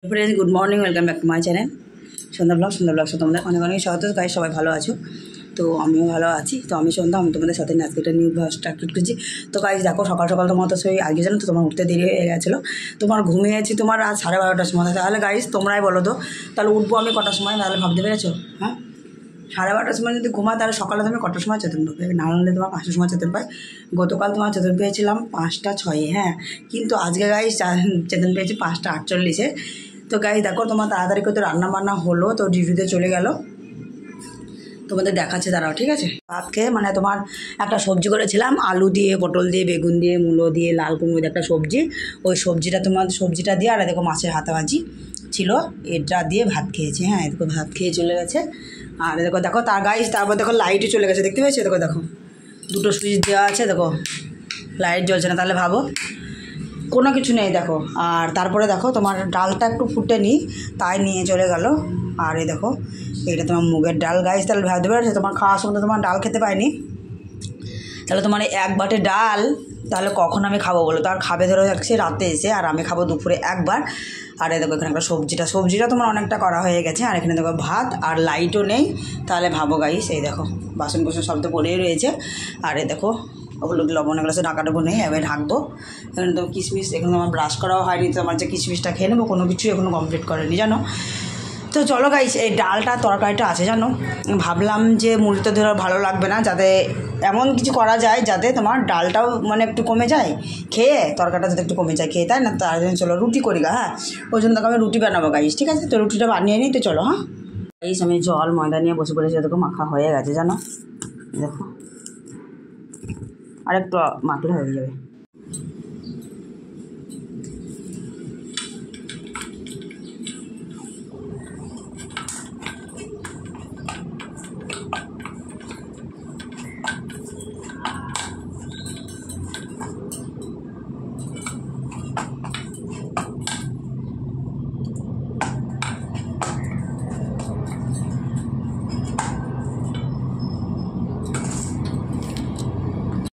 Friends good morning welcome back to my channel Sandhya blog তোমাদের অনেক অনেক স্বাগত। গাইস সবাই ভালো আছো? তো আমিও ভালো আছি। তো আমি সন্ধ্যা, আমি তোমাদের সাথে আজকে একটা নিউ ব্লগ স্টার্ট করছি। তো গাইস দেখো, সকাল সকাল তোমার তো সেই আগে জানো তো তোমার উঠতে দেরি হয়ে গেছিলো, তোমার ঘুমিয়েছি তোমার রাত 12:30টার সময়। তাহলে গাইস তোমরাই বলো তো, তাহলে উঠবো আমি কটার সময়? তাহলে ভাবতে পেরেছো? হ্যাঁ, 12:30টার সময় যদি ঘুমায় তাহলে সকালে তুমি কটার সময় চেতন পাবে? না হলে তোমার 5টার সময় চেতন পায়। গতকাল তোমার চেতন পেয়েছিলাম 5টা 6। হ্যাঁ, কিন্তু আজকে গাইস চেতন পেয়েছি 5টা 48-এ। তো গাইস দেখো, তোমার তাড়াতাড়ি করে তো রান্না বান্না হলো, তো ডিউটিতে চলে গেল। তোমাদের দেখাচ্ছে দাঁড়াও, ঠিক আছে? ভাত খেয়ে মানে তোমার একটা সবজি করেছিলাম, আলু দিয়ে, পটল দিয়ে, বেগুন দিয়ে, মূলো দিয়ে, লাল কুমড়ো দিয়ে একটা সবজি। ওই সবজিটা তোমার সবজিটা দিয়ে, আর দেখো মাছের হাতা ভাজি ছিল, এটা দিয়ে ভাত খেয়েছি। হ্যাঁ, দেখো ভাত খেয়ে চলে গেছে। আর দেখো দেখো তার গাইস, তারপর দেখো লাইটও চলে গেছে, দেখতে পেয়েছো? দেখো দেখো দুটো সুইচ দেওয়া আছে, দেখো লাইট জ্বলছে না। তাহলে ভাবো কোনো কিছু নেই দেখো। আর তারপরে দেখো তোমার ডালটা একটু ফুটে নিই, তাই নিয়ে চলে গেল। আর এই দেখো এটা তোমার মুগের ডাল। গাইস তাহলে ভাবতে পারছো, তোমার খাওয়ার সময় তোমার ডাল খেতে পাইনি, তাহলে তোমার এক বাটে ডাল তাহলে কখন আমি খাবো বলো? তো আর খাবে ধরো যাচ্ছে রাতে এসে, আর আমি খাবো দুপুরে একবার। আর এই দেখো এখানে একটা সবজিটা তোমার অনেকটা করা হয়ে গেছে। আর এখানে দেখো ভাত, আর লাইটও নেই। তাহলে ভাবো গাইস, এই দেখো বাসন কোসন সব তো পড়েই রয়েছে। আর এই দেখো হলুদ লবণ এগুলো সে ঢাকাটুকু নেই, এবার ঢাকবো। এখানে তো কিশমিশ, এখানে আমার ব্রাশ করাও হয়নি, তো আমার যে কিশমিশটা খেয়ে নেবো, কোনো কিছু এখনো কমপ্লিট করেনি জানো। তো চলো গাইস, এই ডালটা তরকারিটা আছে জানো, ভাবলাম যে মুড়িতে ধরো ভালো লাগবে না, যাতে এমন কিছু করা যায় যাতে তোমার ডালটাও মানে একটু কমে যায় খেয়ে, তরকারিটা যাতে একটু কমে যায় খেয়ে, তাই না? তার জন্য চলো রুটি করি গা। হ্যাঁ, ওই জন্য দেখো আমি রুটি বানাবো গাইস, ঠিক আছে? তো রুটিটা বানিয়ে নিই, তো চলো। হ্যাঁ গাইস, আমি জল ময়দা নিয়ে বসে পড়েছি, দেখো মাখা হয়ে গেছে জানো, দেখো আর একটু মাখলে হয়ে যাবে।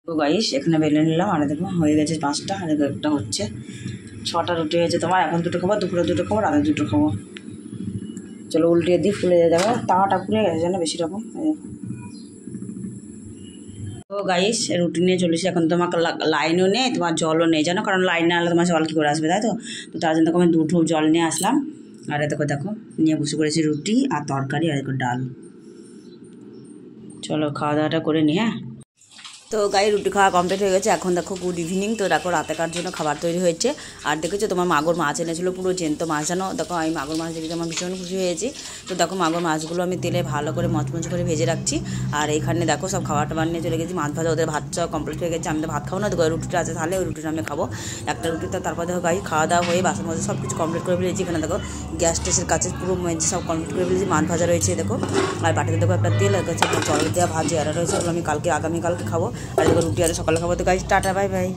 তো গাইস এখানে বেলে নিলাম, আর দেখো হয়ে গেছে 5টা, আর একটা হচ্ছে 6টা রুটি হয়েছে তোমার। এখন 2টো খাবো, দুপুরে 2টো খাবো, রাতে 2টো খাবো। চলো উল্টিয়ে দিই, ফুলে যাবে, তাওয়াটা ফুলে গেছে জানো বেশি রকম। তো গাইস রুটি নিয়ে চলেছি। এখন তোমার লাইনও নেই, তোমার জলও নেই জানো, কারণ লাইন না হলে তোমার জল কী করে আসবে, তাই তো? তো তার জন্য আমি 2 ঢোক জল নিয়ে আসলাম। আর দেখো দেখো নিয়ে বসে করেছি রুটি আর তরকারি, আর দেখো ডাল। চলো খাওয়া দাওয়াটা করে নিই। হ্যাঁ, তো গায়ে রুটি খাওয়া কমপ্লিট হয়ে গেছে। এখন দেখো গুড ইভিনিং। তো দেখো রাতেকার জন্য খাবার তৈরি হয়েছে। আর দেখেছো তোমার মাগুর মাছ এনেছিলো, পুরো জ্যান্ত মাছ জানো। দেখো আমি মাগুর মাছ দেখে আমার ভীষণ খুশি হয়েছি। তো দেখো মাগুর মাছগুলো আমি তেলে ভালো করে মচমচ করে ভেজে রাখছি। আর এইখানে দেখো সব খাবার টাবার নিয়ে চলে গেছি, মাছ ভাজা, ওদের ভাত চাওয়া কমপ্লিট হয়ে গেছে। আমি তো ভাত খাবো না, দেখো রুটিটা আছে, তাহলে ওই রুটিটা আমি খাবো, একটা রুটিটা। তারপর দেখো গাই খাওয়া দাওয়া হয়ে বাসন মাঝে সব কিছু কমপ্লিট করে ফেলেছি। এখানে দেখো গ্যাস টেসের কাছে পুরো মেজে সব কমপ্লিট করে ফেলেছি। মাছ ভাজা রয়েছে দেখো, আর বাটিতে দেখো একটা তেল রয়েছে, জল দেওয়া ভাজি আর রয়েছে, ওগুলো আমি আগামীকালকে খাবো। আর দেখো রুটি আর সকালে খাবো। তো গাইস টাটা, বাই বাই।